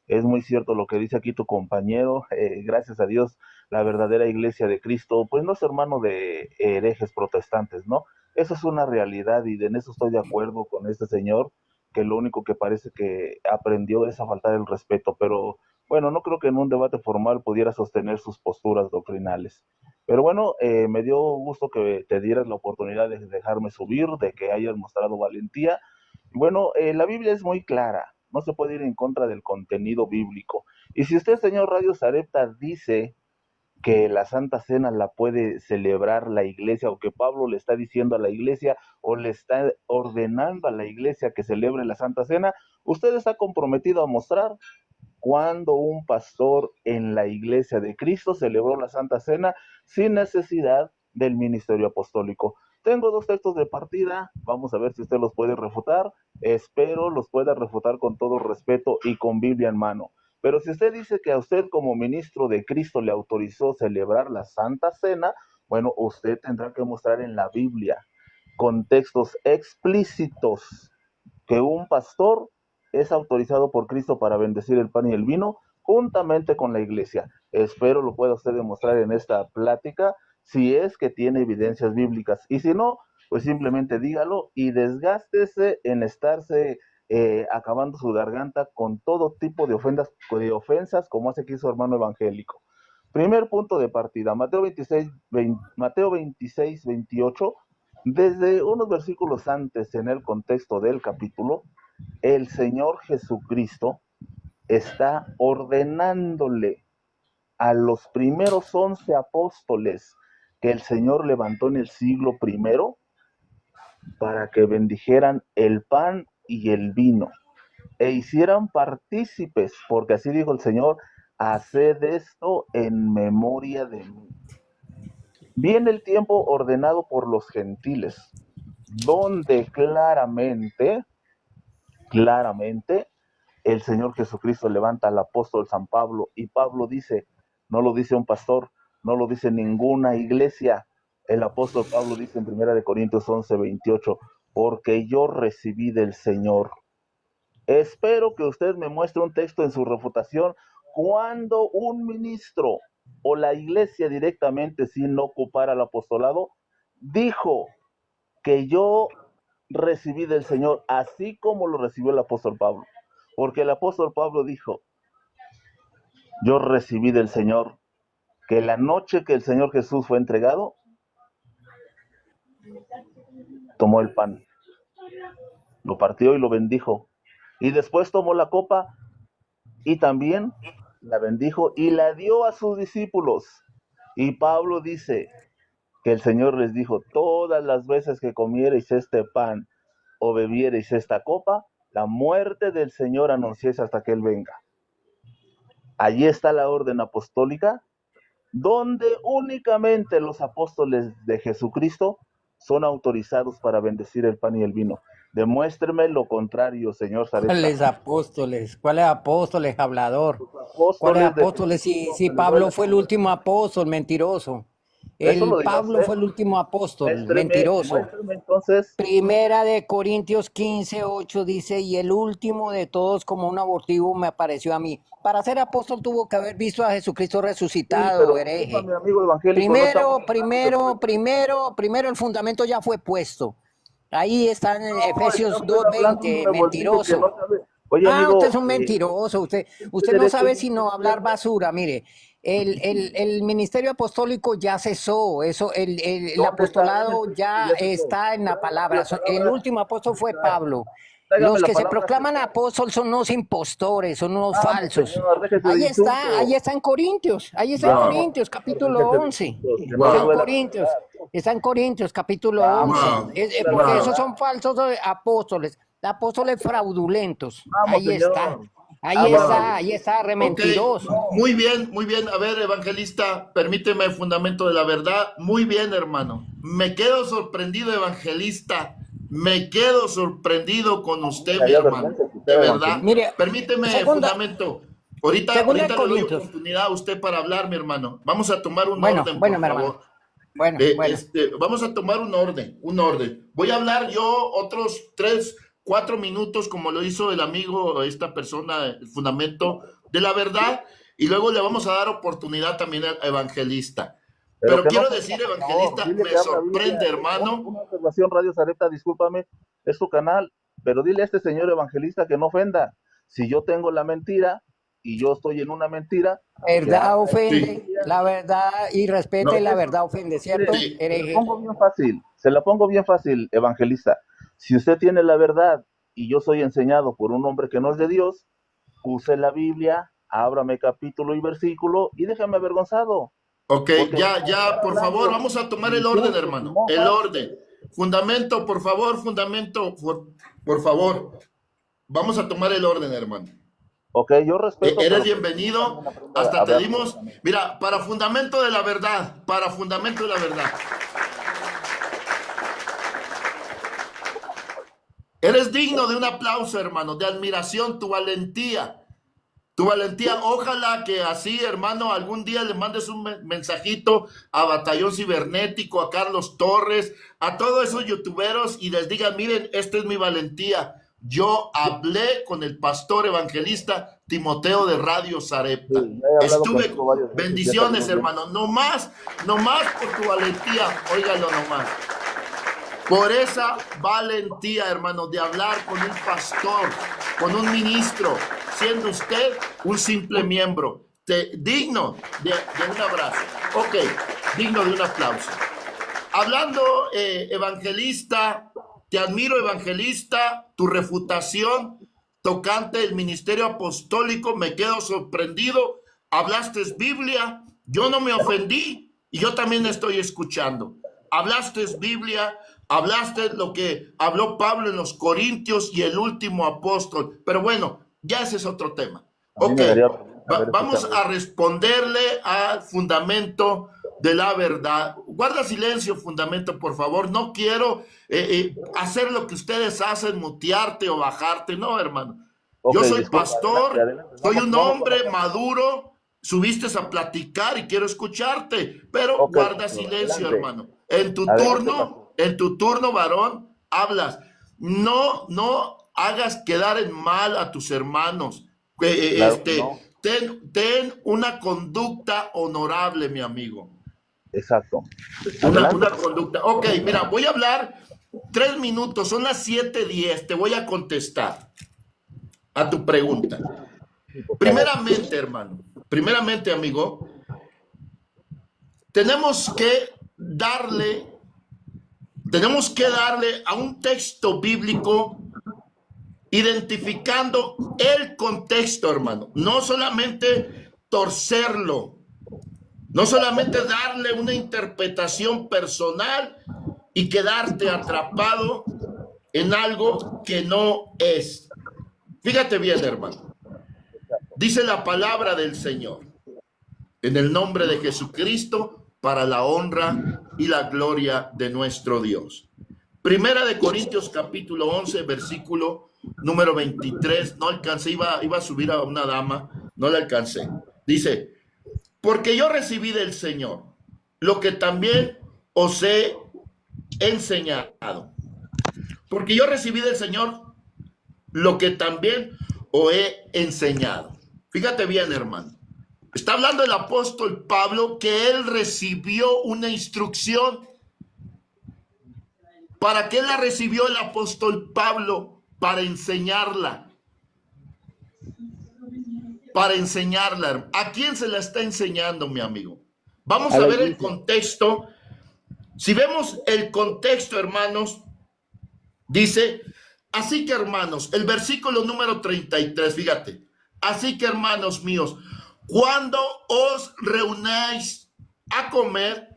Es muy cierto lo que dice aquí tu compañero. Gracias a Dios, la verdadera iglesia de Cristo, pues no es hermano de herejes protestantes, ¿no? Eso es una realidad y en eso estoy de acuerdo con este señor, que lo único que parece que aprendió es a faltar el respeto, pero bueno, no creo que en un debate formal pudiera sostener sus posturas doctrinales. Pero bueno, me dio gusto que te dieras la oportunidad de dejarme subir, de que hayas mostrado valentía. Bueno, la Biblia es muy clara, no se puede ir en contra del contenido bíblico. Y si usted, señor Radio Sarepta, dice que la Santa Cena la puede celebrar la iglesia, o que Pablo le está diciendo a la iglesia, o le está ordenando a la iglesia que celebre la Santa Cena, usted está comprometido a mostrar cuando un pastor en la iglesia de Cristo celebró la Santa Cena sin necesidad del ministerio apostólico. Tengo dos textos de partida, vamos a ver si usted los puede refutar. Espero los pueda refutar con todo respeto y con Biblia en mano. Pero si usted dice que a usted como ministro de Cristo le autorizó celebrar la Santa Cena, bueno, usted tendrá que mostrar en la Biblia, con textos explícitos, que un pastor es autorizado por Cristo para bendecir el pan y el vino juntamente con la iglesia. Espero lo pueda usted demostrar en esta plática, si es que tiene evidencias bíblicas, y si no, pues simplemente dígalo y desgástese en estarse acabando su garganta con todo tipo de ofensas, como hace aquí su hermano evangélico. Primer punto de partida, Mateo 26, 28. Desde unos versículos antes, en el contexto del capítulo, el Señor Jesucristo está ordenándole a los primeros 11 apóstoles que el Señor levantó en el siglo primero para que bendijeran el pan y el vino e hicieran partícipes, porque así dijo el Señor: haced esto en memoria de mí. Viene el tiempo ordenado por los gentiles, donde claramente el Señor Jesucristo levanta al apóstol San Pablo, y Pablo dice, no lo dice un pastor, no lo dice ninguna iglesia, el apóstol Pablo dice en 1 Corintios 11, 28, porque yo recibí del Señor. Espero que usted me muestre un texto en su refutación cuando un ministro o la iglesia directamente, sin ocupar al apostolado, dijo que yo recibí del Señor, así como lo recibió el apóstol Pablo. Porque el apóstol Pablo dijo, yo recibí del Señor que la noche que el Señor Jesús fue entregado, tomó el pan, lo partió y lo bendijo. Y después tomó la copa y también la bendijo y la dio a sus discípulos. Y Pablo dice que el Señor les dijo, todas las veces que comiereis este pan o bebiereis esta copa, la muerte del Señor anunciéis hasta que Él venga. Allí está la orden apostólica, donde únicamente los apóstoles de Jesucristo son autorizados para bendecir el pan y el vino. Demuéstreme lo contrario, señor Sarepta. ¿Cuáles apóstoles? ¿Cuáles apóstoles, hablador? Apóstoles ¿Cuáles apóstoles? Si Pablo fue el último apóstol, mentiroso. Pablo fue el último apóstol, mentiroso. Entonces, Primera de Corintios 15, 8 dice, y el último de todos como un abortivo me apareció a mí. Para ser apóstol tuvo que haber visto a Jesucristo resucitado, hereje. Primero el fundamento ya fue puesto. Ahí está en Efesios 2:20, mentiroso. Oye, amigo, usted es un mentiroso, usted no sabe sino hablar basura. Mire, el ministerio apostólico ya cesó, eso, el apostolado ya está en la palabra. El último apóstol fue Pablo. Los que se proclaman apóstoles son unos impostores, son unos falsos. Ahí está en Corintios, capítulo 11. Está en Corintios, capítulo 11. Porque esos son falsos apóstoles. apóstoles fraudulentos. Vamos, Ahí está. señor. Vamos. Ahí está, re Ok, mentiroso. muy bien, muy bien. A ver, evangelista, permíteme el fundamento de la verdad. Muy bien, hermano. Me quedo sorprendido, evangelista. Me quedo sorprendido con usted, mi Daría hermano. vergüenza De escuchar, verdad. evangelista. Mire, Permíteme segunda, fundamento. Ahorita segunda de le doy Corintios. oportunidad a usted para hablar, mi hermano. Vamos a tomar un Bueno, orden, bueno, por mi hermano. favor. Bueno, bueno. Vamos a tomar un orden, un orden. Voy a hablar yo otros 3, 4 minutos, como lo hizo el amigo, esta persona, el fundamento de la verdad, y luego le vamos a dar oportunidad también al evangelista. Pero Pero que no quiero ofenda, decir, por favor. evangelista, Dile me que habla Biblia. sorprende, hermano. Una observación, Radio Sarepta, discúlpame, es tu canal, pero dile a este señor evangelista que no ofenda. Si yo tengo la mentira y yo estoy en una mentira, que Verdad hable ofende, Sí, la verdad y respete no, la eso. verdad ofende, Mire, ¿cierto? sí, se la Hereje. pongo bien fácil, se la pongo bien fácil, evangelista. Si usted tiene la verdad y yo soy enseñado por un hombre que no es de Dios, use la Biblia, ábrame capítulo y versículo y déjame avergonzado. ok, Porque ya, por favor, vamos a tomar el orden, insultos y hermano. El mofas. orden. Fundamento, por favor, fundamento, por favor. Vamos a tomar el orden, hermano. Ok, yo respeto, Eres pero bienvenido. también aprenda Hasta a te hablar dimos, correctamente. mira, para fundamento de la verdad, para fundamento de la verdad. Eres digno de un aplauso, hermano, de admiración, tu valentía. Tu valentía, ojalá que así, hermano, algún día le mandes un mensajito a Batallón Cibernético, a Carlos Torres, a todos esos youtuberos y les digan, miren, esta es mi valentía. Yo hablé con el pastor evangelista Timoteo de Radio Sarepta. Sí, ya he hablado Estuve, contigo varias veces, ya bendiciones, salimos bien. hermano, no más por tu valentía, óigalo nomás. Por esa valentía, hermano, de hablar con un pastor, con un ministro, siendo usted un simple miembro, digno de un abrazo. Ok, digno de un aplauso. Hablando, evangelista, te admiro, evangelista, tu refutación tocante el ministerio apostólico, me quedo sorprendido. Hablaste Biblia, yo no me ofendí y yo también estoy escuchando. Hablaste Biblia, hablaste lo que habló Pablo en los Corintios y el último apóstol. Pero bueno, ya ese es otro tema. A mí Ok, me daría vergüenza haber vamos escuchado a eso. responderle al fundamento de la verdad. Guarda silencio, fundamento, por favor. No quiero hacer lo que ustedes hacen, mutearte o bajarte. No, hermano. Ok, Yo soy disculpa, adelante, pastor, adelante. soy Vamos, un vamos con la hombre plática. maduro, subiste a platicar y quiero escucharte, pero Ok, guarda pastor, silencio, adelante. hermano. Adelante, pastor. En tu turno, varón, hablas. No hagas quedar en mal a tus hermanos. Claro que no. Ten una conducta honorable, mi amigo. Exacto. Una Adelante. conducta. Ok, mira, voy a hablar 3 minutos, son las 7:10, te voy a contestar a tu pregunta. Sí, por favor. Primeramente, hermano, primeramente, amigo, tenemos que darle a un texto bíblico identificando el contexto, hermano. No solamente torcerlo, no solamente darle una interpretación personal y quedarte atrapado en algo que no es. Fíjate bien, hermano. Dice la palabra del Señor, en el nombre de Jesucristo, para la honra y la gloria de nuestro Dios. Primera de Corintios capítulo 11, versículo número 23. No alcancé, iba a subir a una dama, no la alcancé. Dice, porque yo recibí del Señor lo que también os he enseñado. Porque yo recibí del Señor lo que también os he enseñado. Fíjate bien, hermano. Está hablando el apóstol Pablo que él recibió una instrucción. ¿Para qué la recibió el apóstol Pablo? Para enseñarla. Para enseñarla. ¿A quién se la está enseñando, mi amigo? Vamos a ver el contexto. Si vemos el contexto, hermanos, dice, así que hermanos, el versículo número 33, fíjate, así que hermanos míos, cuando os reunáis a comer,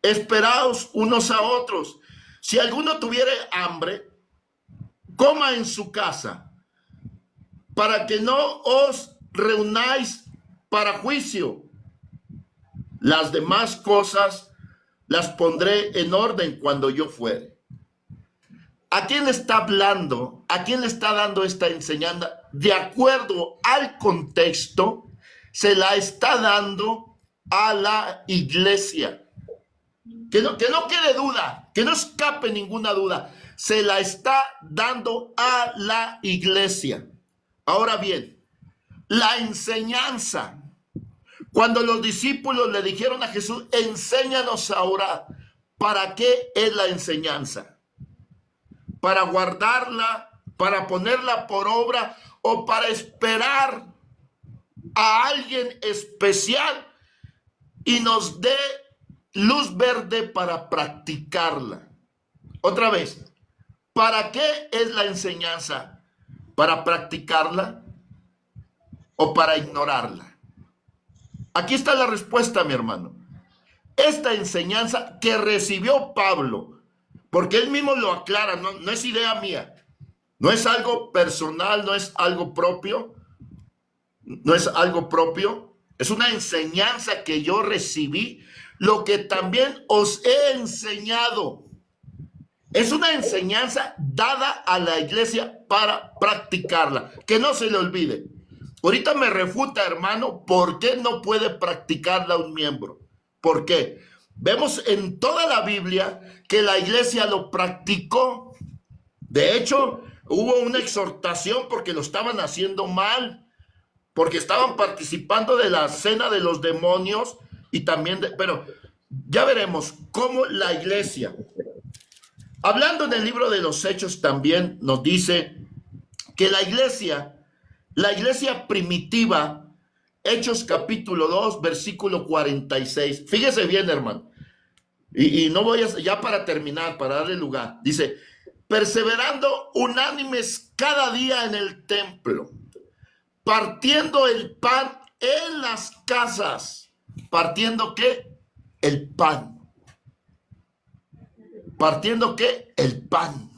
esperaos unos a otros. Si alguno tuviere hambre, coma en su casa, para que no os reunáis para juicio. Las demás cosas las pondré en orden cuando yo fuere. ¿A quién le está hablando? ¿A quién le está dando esta enseñanza? De acuerdo al contexto, se la está dando a la iglesia. Que no quede duda, que no escape ninguna duda. Se la está dando a la iglesia. Ahora bien, la enseñanza. Cuando los discípulos le dijeron a Jesús, enséñanos a orar, ¿para qué es la enseñanza? ¿Para guardarla, para ponerla por obra o para esperar a alguien especial y nos dé luz verde para practicarla? Otra vez, ¿para qué es la enseñanza? ¿Para practicarla o para ignorarla? Aquí está la respuesta, mi hermano. Esta enseñanza que recibió Pablo, porque él mismo lo aclara, no es idea mía, no es algo personal, no es algo propio, es una enseñanza que yo recibí, lo que también os he enseñado. Es una enseñanza dada a la iglesia para practicarla, que no se le olvide. Ahorita me refuta, hermano, ¿por qué no puede practicarla un miembro? ¿Por qué? Vemos en toda la Biblia que la iglesia lo practicó. De hecho, hubo una exhortación porque lo estaban haciendo mal, porque estaban participando de la cena de los demonios y también pero ya veremos cómo la iglesia, hablando en el libro de los Hechos, también nos dice que la iglesia primitiva, Hechos capítulo 2, versículo 46. Fíjese bien, hermano. Y no voy a, ya para terminar, para darle lugar. Dice, perseverando unánimes cada día en el templo, partiendo el pan en las casas. ¿Partiendo qué? El pan. ¿Partiendo qué? El pan.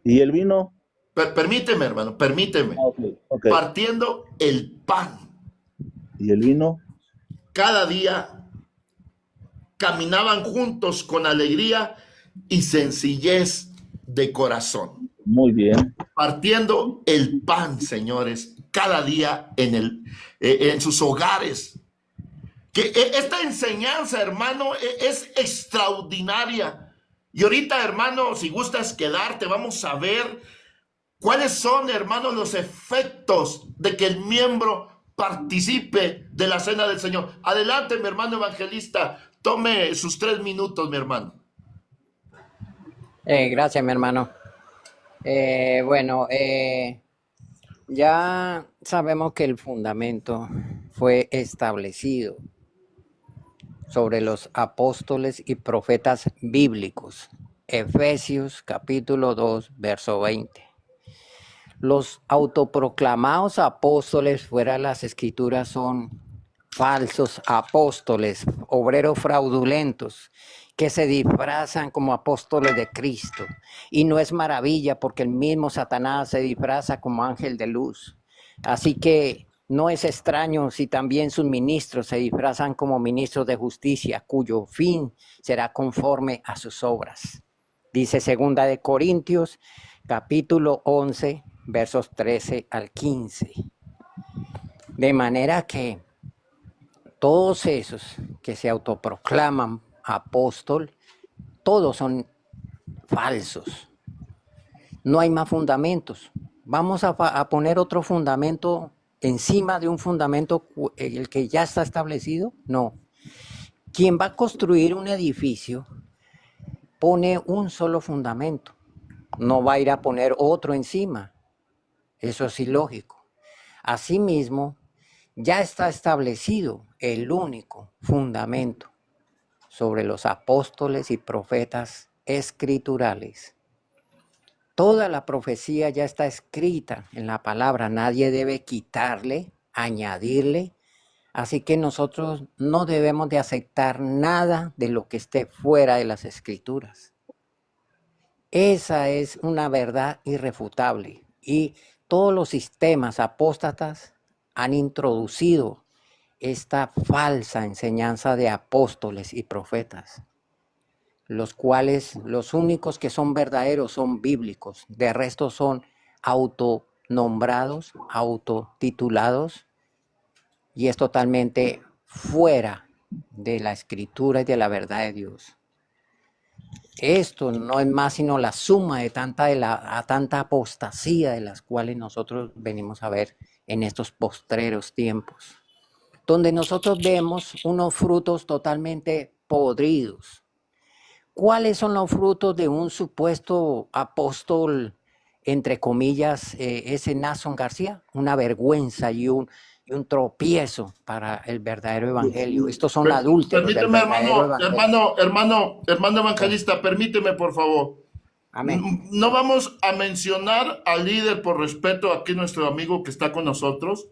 ¿Y el vino? Permíteme, hermano, permíteme. Okay. Partiendo el pan. ¿Y el vino? Cada día caminaban juntos con alegría y sencillez de corazón. Muy bien. Partiendo el pan, señores, cada día en sus hogares. Que esta enseñanza, hermano, es extraordinaria. Y ahorita, hermano, si gustas quedarte, vamos a ver cuáles son, hermano, los efectos de que el miembro participe de la cena del Señor. Adelante, mi hermano evangelista, tome sus 3 minutos, mi hermano. Gracias, mi hermano. Ya sabemos que el fundamento fue establecido sobre los apóstoles y profetas bíblicos. Efesios capítulo 2, verso 20. Los autoproclamados apóstoles fuera de las escrituras son falsos apóstoles, obreros fraudulentos, que se disfrazan como apóstoles de Cristo. Y no es maravilla porque el mismo Satanás se disfraza como ángel de luz. Así que no es extraño si también sus ministros se disfrazan como ministros de justicia, cuyo fin será conforme a sus obras. Dice 2 de Corintios, capítulo 11, versos 13 al 15. De manera que todos esos que se autoproclaman apóstol, todos son falsos. No hay más fundamentos. Vamos a poner otro fundamento encima de un fundamento, el que ya está establecido. No. Quien va a construir un edificio pone un solo fundamento. No va a ir a poner otro encima. Eso es ilógico. Asimismo, ya está establecido el único fundamento sobre los apóstoles y profetas escriturales. Toda la profecía ya está escrita en la palabra. Nadie debe quitarle, añadirle. Así que nosotros no debemos de aceptar nada de lo que esté fuera de las escrituras. Esa es una verdad irrefutable. Y todos los sistemas apóstatas han introducido esta falsa enseñanza de apóstoles y profetas, los cuales los únicos que son verdaderos son bíblicos, de resto son autonombrados, autotitulados, y es totalmente fuera de la escritura y de la verdad de Dios. Esto no es más sino la suma de tanta apostasía de las cuales nosotros venimos a ver en estos postreros tiempos, donde nosotros vemos unos frutos totalmente podridos. ¿Cuáles son los frutos de un supuesto apóstol, entre comillas, ese Nason García? Una vergüenza y un tropiezo para el verdadero evangelio. Estos son adúlteros del Permíteme, verdadero hermano, evangelio. hermano evangelista, permíteme, por favor. Amén. No vamos a mencionar al líder por respeto aquí, nuestro amigo que está con nosotros.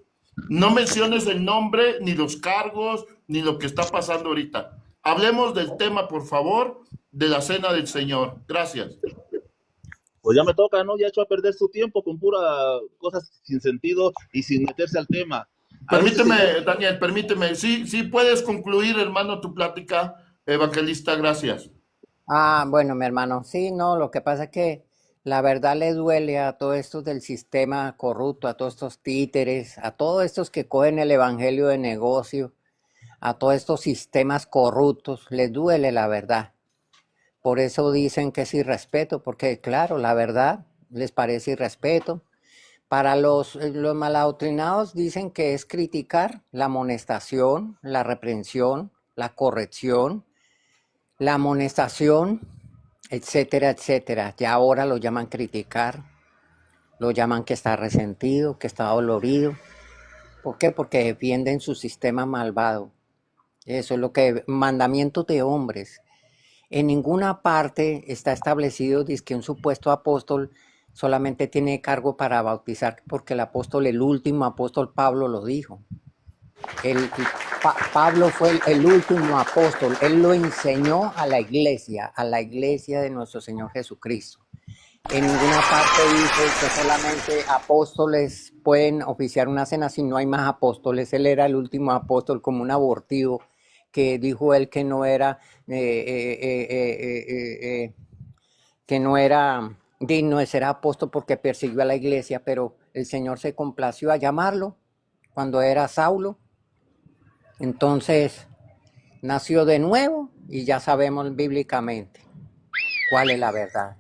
No menciones el nombre, ni los cargos, ni lo que está pasando ahorita. Hablemos del tema, por favor, de la cena del Señor. Gracias. Pues ya me toca, ¿no? Ya echó a perder su tiempo con pura cosas sin sentido y sin meterse al tema. A este Permíteme, señor, Daniel, permíteme. Sí, sí, puedes concluir, hermano, tu plática, evangelista. Gracias. Bueno, mi hermano, sí, no, lo que pasa es que la verdad le duele a todos estos del sistema corrupto, a todos estos títeres, a todos estos que cogen el evangelio de negocio, a todos estos sistemas corruptos, les duele la verdad. Por eso dicen que es irrespeto, porque claro, la verdad les parece irrespeto. Para los maladoctrinados dicen que es criticar la amonestación, la reprensión, la corrección, la amonestación, etcétera, etcétera. Ya ahora lo llaman criticar, lo llaman que está resentido, que está dolorido. ¿Por qué? Porque defienden su sistema malvado. Eso es lo que mandamientos de hombres. En ninguna parte está establecido que un supuesto apóstol solamente tiene cargo para bautizar, porque el apóstol, el último apóstol Pablo lo dijo. Pablo fue el último apóstol, él lo enseñó a la iglesia de nuestro Señor Jesucristo. En ninguna parte dice que solamente apóstoles pueden oficiar una cena si no hay más apóstoles. Él era el último apóstol, como un abortivo que dijo él que no era digno de ser apóstol porque persiguió a la iglesia, pero el Señor se complació a llamarlo cuando era Saulo. Entonces nació de nuevo y ya sabemos bíblicamente cuál es la verdad.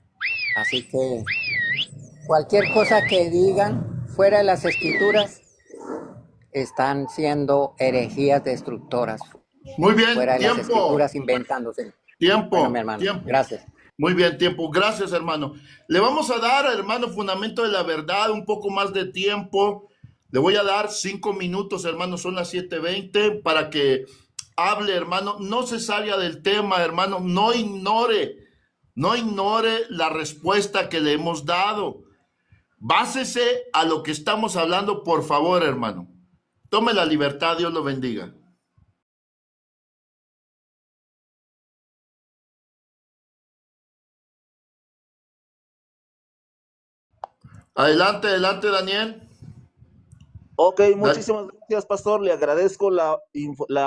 Así que cualquier cosa que digan fuera de las escrituras están siendo herejías destructoras, Muy bien, fuera de las tiempo, escrituras inventándose. Bueno, mi tiempo, hermano, tiempo. gracias. Muy bien, tiempo. Gracias, hermano. Le vamos a dar, hermano, fundamento de la verdad, un poco más de tiempo. Le voy a dar 5 minutos, hermano, son las 7:20, para que hable, hermano. No se salga del tema, hermano. No ignore la respuesta que le hemos dado. Básese a lo que estamos hablando, por favor, hermano. Tome la libertad, Dios lo bendiga. Adelante, adelante, Daniel. ok, Da- muchísimas gracias, pastor. Le agradezco la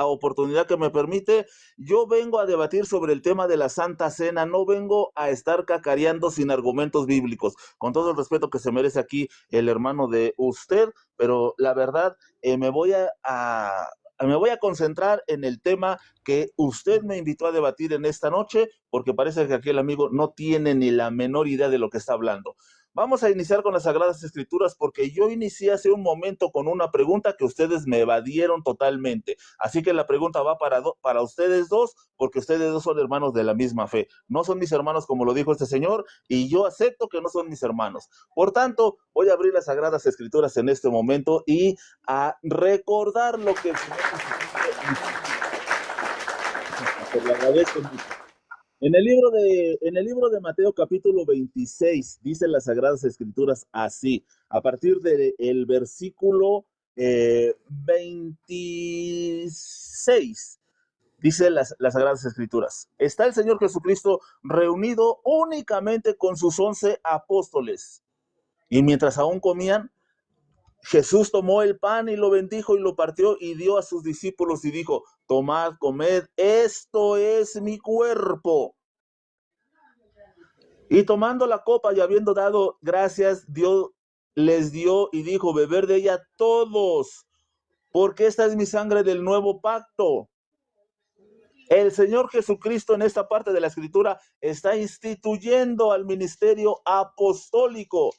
oportunidad que me permite. Yo vengo a debatir sobre el tema de la Santa Cena. No vengo a estar cacareando sin argumentos bíblicos. Con todo el respeto que se merece aquí el hermano de usted, pero la verdad, me voy a concentrar en el tema que usted me invitó a debatir en esta noche, porque parece que aquí el amigo no tiene ni la menor idea de lo que está hablando. Vamos a iniciar con las Sagradas Escrituras porque yo inicié hace un momento con una pregunta que ustedes me evadieron totalmente. Así que la pregunta va para ustedes dos, porque ustedes dos son hermanos de la misma fe. No son mis hermanos como lo dijo este señor, y yo acepto que no son mis hermanos. Por tanto, voy a abrir las Sagradas Escrituras en este momento y a recordar lo que el Señor Jesucristo. Le agradezco mucho. En el libro de Mateo capítulo 26 dice las Sagradas Escrituras así, a partir del versículo 26. Dice las Sagradas Escrituras, está el Señor Jesucristo reunido únicamente con sus 11 apóstoles. Y mientras aún comían, Jesús tomó el pan y lo bendijo y lo partió y dio a sus discípulos y dijo, tomad, comed, esto es mi cuerpo. Y tomando la copa y habiendo dado gracias, les dio y dijo, beber de ella todos, porque esta es mi sangre del nuevo pacto. El Señor Jesucristo en esta parte de la Escritura está instituyendo al ministerio apostólico.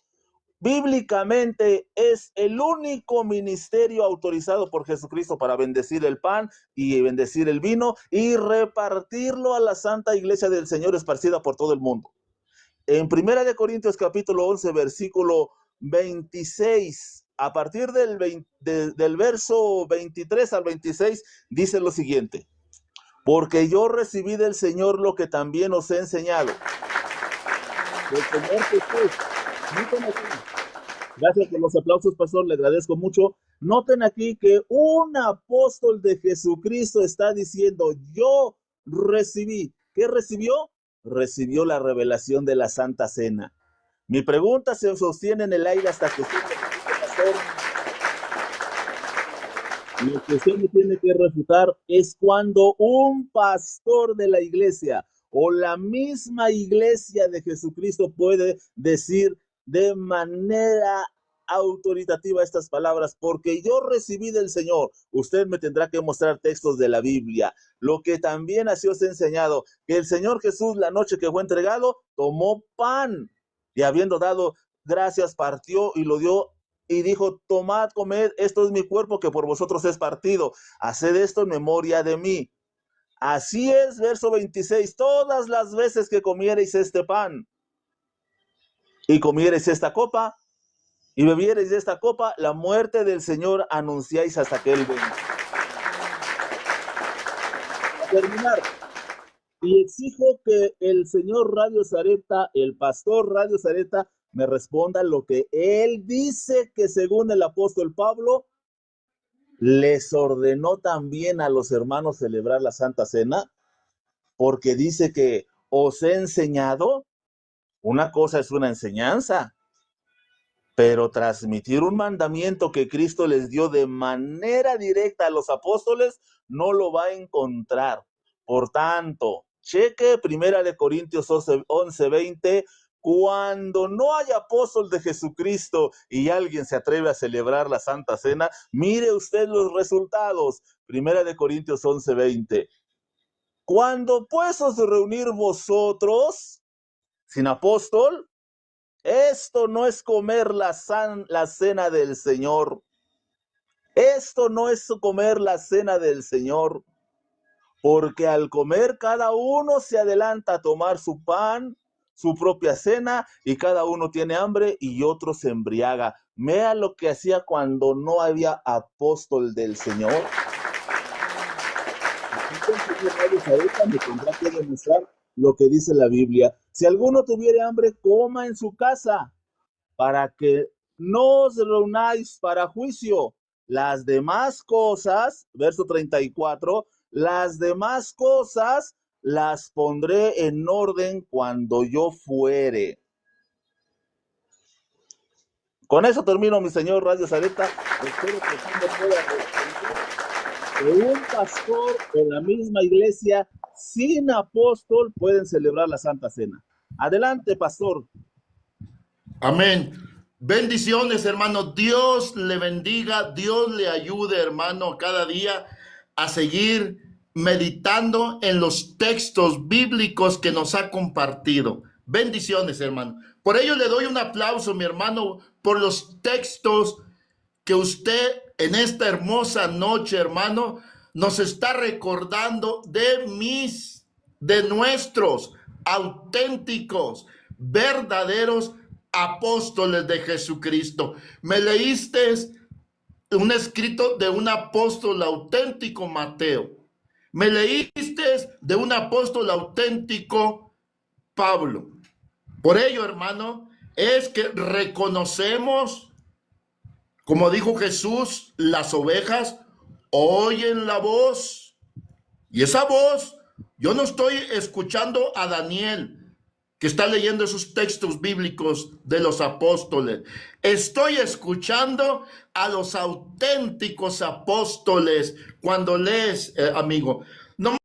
Bíblicamente es el único ministerio autorizado por Jesucristo para bendecir el pan y bendecir el vino y repartirlo a la Santa Iglesia del Señor esparcida por todo el mundo. En 1 Corintios capítulo 11, versículo 26, a partir del verso 23 al 26, dice lo siguiente. Porque yo recibí del Señor lo que también os he enseñado. El Señor Jesús, noten aquí, gracias por los aplausos, pastor, le agradezco mucho. Noten aquí que un apóstol de Jesucristo está diciendo, yo recibí. ¿Qué recibió? Recibió la revelación de la Santa Cena. Mi pregunta se sostiene en el aire hasta que usted me repita, pastor. Lo que usted me tiene que refutar es cuando un pastor de la iglesia o la misma iglesia de Jesucristo puede decir de manera autoritativa estas palabras, porque yo recibí del Señor. Usted me tendrá que mostrar textos de la Biblia. Lo que también así os he enseñado, que el Señor Jesús la noche que fue entregado, tomó pan y habiendo dado gracias, partió y lo dio y dijo, tomad, comed, esto es mi cuerpo que por vosotros es partido. Haced esto en memoria de mí. Así es, verso 26, todas las veces que comiereis este pan y comiereis esta copa y bebiereis de esta copa, la muerte del Señor anunciáis hasta que Él venga. A terminar, y exijo que el señor Radio Zareta, el pastor Radio Zareta, me responda lo que él dice que según el apóstol Pablo les ordenó también a los hermanos celebrar la Santa Cena, porque dice que os he enseñado. Una cosa es una enseñanza, pero transmitir un mandamiento que Cristo les dio de manera directa a los apóstoles no lo va a encontrar. Por tanto, cheque 1 Corintios 11:20, cuando no hay apóstol de Jesucristo y alguien se atreve a celebrar la Santa Cena, mire usted los resultados. 1 Corintios 11:20. Cuando pues os reunir vosotros sin apóstol, esto no es comer la cena del Señor. Esto no es comer la cena del Señor. Porque al comer cada uno se adelanta a tomar su pan, su propia cena, y cada uno tiene hambre y otro se embriaga. Vea lo que hacía cuando no había apóstol del Señor. Entonces, ahorita me tendrá que demostrar lo que dice la Biblia. Si alguno tuviere hambre, coma en su casa, para que no os reunáis para juicio. Las demás cosas, verso 34, las demás cosas las pondré en orden cuando yo fuere. Con eso termino, mi señor Radio Zareta. Espero que usted me pueda responder que un pastor en la misma iglesia sin apóstol pueden celebrar la Santa Cena. Adelante, pastor. Amén. Bendiciones, hermano. Dios le bendiga, Dios le ayude, hermano, cada día a seguir meditando en los textos bíblicos que nos ha compartido. Bendiciones, hermano. Por ello le doy un aplauso, mi hermano, por los textos que usted en esta hermosa noche, hermano, nos está recordando de nuestros auténticos, verdaderos apóstoles de Jesucristo. Me leíste un escrito de un apóstol auténtico, Mateo. Me leíste de un apóstol auténtico, Pablo. Por ello, hermano, es que reconocemos, como dijo Jesús, las ovejas oyen la voz Y esa voz, yo no estoy escuchando a Daniel, que está leyendo esos textos bíblicos de los apóstoles. Estoy escuchando a los auténticos apóstoles. Cuando lees, amigo, no